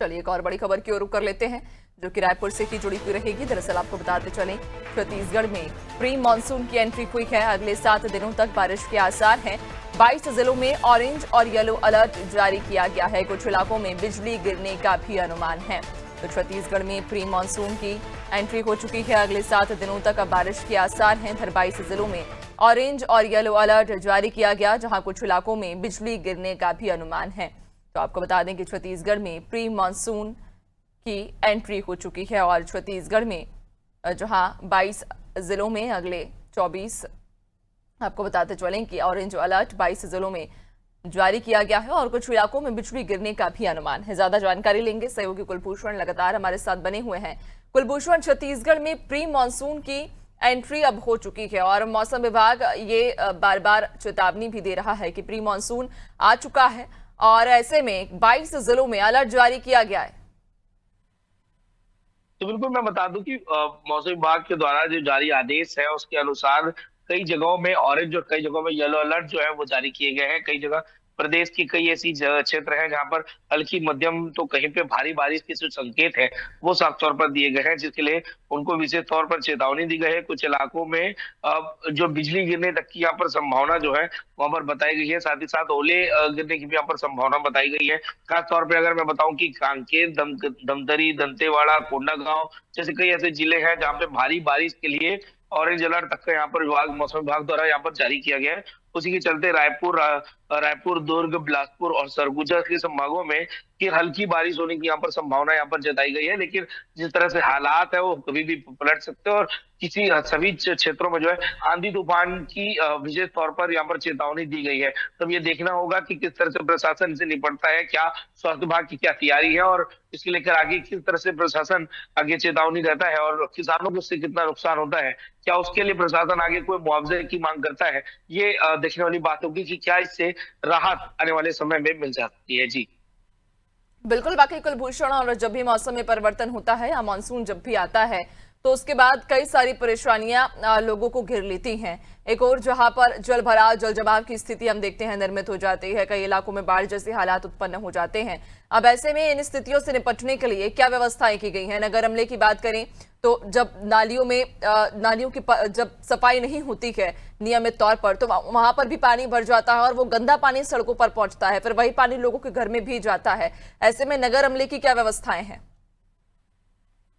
चलिए एक और बड़ी खबर की ओर रुख कर लेते हैं, जो कि रायपुर से ही जुड़ी हुई रहेगी। दरअसल आपको बताते चलें, छत्तीसगढ़ में प्री मानसून की एंट्री हुई है। अगले 7 दिनों तक बारिश के आसार हैं। 22 जिलों में ऑरेंज और येलो अलर्ट जारी किया गया है। कुछ इलाकों में बिजली गिरने का भी अनुमान है। तो छत्तीसगढ़ में प्री मानसून की एंट्री हो चुकी है। अगले 7 दिनों तक अब बारिश के आसार हैं। 22 जिलों में ऑरेंज और येलो अलर्ट जारी किया गया, जहां कुछ इलाकों में बिजली गिरने का भी अनुमान है। तो आपको बता दें कि छत्तीसगढ़ में प्री मानसून की एंट्री हो चुकी है और छत्तीसगढ़ में जहां 22 जिलों में अगले 24, आपको बताते चलें कि ऑरेंज अलर्ट 22 जिलों में जारी किया गया है और कुछ इलाकों में बिजली गिरने का भी अनुमान है। ज्यादा जानकारी लेंगे, सहयोगी कुलभूषण लगातार हमारे साथ बने हुए हैं। कुलभूषण, छत्तीसगढ़ में प्री मानसून की एंट्री अब हो चुकी है और मौसम विभाग ये बार बार चेतावनी भी दे रहा है कि प्री मानसून आ चुका है और ऐसे में 22 जिलों में अलर्ट जारी किया गया है। तो बिल्कुल मैं बता दूं कि मौसम विभाग के द्वारा जो जारी आदेश है उसके अनुसार कई जगहों में ऑरेंज और कई जगहों में येलो अलर्ट जो है वो जारी किए गए हैं। कई जगह प्रदेश की कई ऐसी क्षेत्र हैं जहां पर हल्की मध्यम तो कहीं पे भारी बारिश के जो संकेत है वो साफ तौर पर दिए गए हैं, जिसके लिए उनको विशेष तौर पर चेतावनी दी गई है। कुछ इलाकों में जो बिजली गिरने तक की यहाँ पर संभावना जो है वहां पर बताई गई है। साथ ही साथ ओले गिरने की भी यहाँ पर संभावना बताई गई है। खास तौर पर अगर मैं बताऊं कि कांकेर, धमतरी, दंतेवाड़ा, कोंडागांव जैसे कई ऐसे जिले हैं जहाँ पे भारी बारिश के लिए ऑरेंज अलर्ट तक का यहाँ पर मौसम विभाग द्वारा यहाँ पर जारी किया गया है। उसी के चलते रायपुर, दुर्ग, बिलासपुर और सरगुजा के संभागों में कि हल्की बारिश होने की यहाँ पर संभावना यहाँ पर जताई गई है। लेकिन जिस तरह से हालात है वो कभी भी पलट सकते हैं और सभी क्षेत्रों में जो है आंधी तूफान की विशेष तौर पर यहाँ पर चेतावनी दी गई है। तब ये देखना होगा कि किस तरह से प्रशासन से निपटता है, क्या स्वास्थ्य विभाग की क्या तैयारी है और इसके लेकर आगे किस तरह से प्रशासन आगे चेतावनी देता है और किसानों को उससे कितना नुकसान होता है, क्या उसके लिए प्रशासन आगे कोई मुआवजे की मांग करता है। ये देखने वाली बात होगी कि क्या इससे राहत आने वाले समय में मिल सकती है। जी बिल्कुल, बाकी कुलभूषण, और जब भी मौसम में परिवर्तन होता है या मानसून जब भी आता है तो उसके बाद कई सारी परेशानियां लोगों को घेर लेती हैं। एक और जहां पर जल भराव, जल जमाव की स्थिति हम देखते हैं निर्मित हो जाती है। कई इलाकों में बाढ़ जैसे हालात उत्पन्न हो जाते हैं। अब ऐसे में इन स्थितियों से निपटने के लिए क्या व्यवस्थाएं की गई हैं? नगर अमले की बात करें तो जब नालियों की जब सफाई नहीं होती है नियमित तौर पर, तो वहां पर भी पानी भर जाता है और वो गंदा पानी सड़कों पर पहुंचता है, फिर वही पानी लोगों के घर में भी जाता है। ऐसे में नगर अमले की क्या व्यवस्थाएं हैं?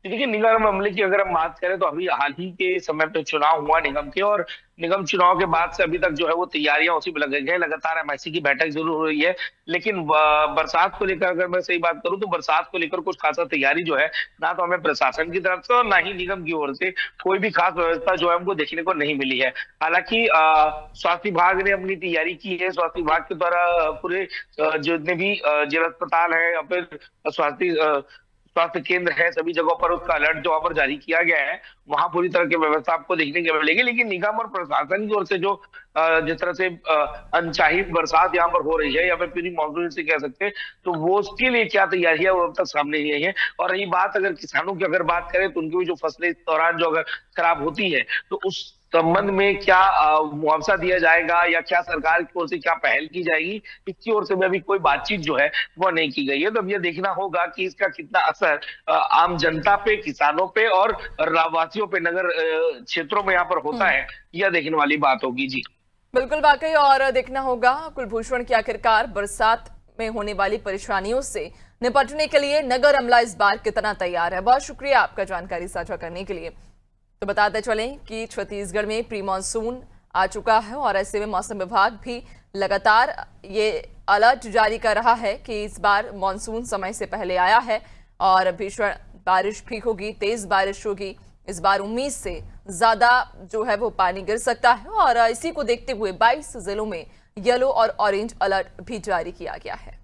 देखिए, निगम अमले की अगर हम बात करें तो अभी हाल ही के समय पे चुनाव हुआ निगम के, और निगम चुनाव के बाद से अभी तक जो है वो तैयारियां उसी में लगे गए। लगातार एमआईसी की बैठक जरूर हो रही है, लेकिन बरसात को लेकर अगर मैं सही बात करूं तो बरसात को लेकर कुछ खासा तैयारी जो है ना तो हमें प्रशासन की तरफ से और ना ही निगम की ओर से कोई भी खास व्यवस्था जो है हमको देखने को नहीं मिली है। हालांकि स्वास्थ्य विभाग ने अपनी तैयारी की है। स्वास्थ्य विभाग के द्वारा पूरे जितने भी जिला अस्पताल है या फिर स्वास्थ्य केंद्र है, सभी जगहों पर उसका अलर्ट जो वहां पर जारी किया गया है, वहां पूरी तरह की व्यवस्था आपको देखने को मिलेगी। लेकिन निगम और प्रशासन की ओर से जो जिस तरह से अनचाही बरसात यहाँ पर हो रही है या फिर प्री मानसून से कह सकते हैं, तो वो उसके लिए क्या तैयारी है वो अब तक सामने नहीं आई है। और रही बात अगर किसानों की अगर बात करें तो उनकी भी जो फसलें इस दौरान जो अगर खराब होती है तो उस संबंध में क्या मुआवजा दिया जाएगा या क्या सरकार की ओर से क्या पहल की जाएगी, इसकी ओर से भी अभी कोई बातचीत जो है वो नहीं की गई है। तो अब ये देखना होगा कि इसका कितना असर आम जनता पे, किसानों पे और वासियों पे, नगर क्षेत्रों में यहाँ पर होता है, यह देखने वाली बात होगी। जी बिल्कुल, वाकई, और देखना होगा कुलभूषण की आखिरकार बरसात में होने वाली परेशानियों से निपटने के लिए नगर अमला इस बार कितना तैयार है। बहुत शुक्रिया आपका जानकारी साझा करने के लिए। तो बताते चलें कि छत्तीसगढ़ में प्री मानसून आ चुका है और ऐसे में मौसम विभाग भी लगातार ये अलर्ट जारी कर रहा है कि इस बार मानसून समय से पहले आया है और भीषण बारिश भी होगी, तेज बारिश होगी। इस बार उम्मीद से ज्यादा जो है वो पानी गिर सकता है और इसी को देखते हुए 22 जिलों में येलो और ऑरेंज अलर्ट भी जारी किया गया है।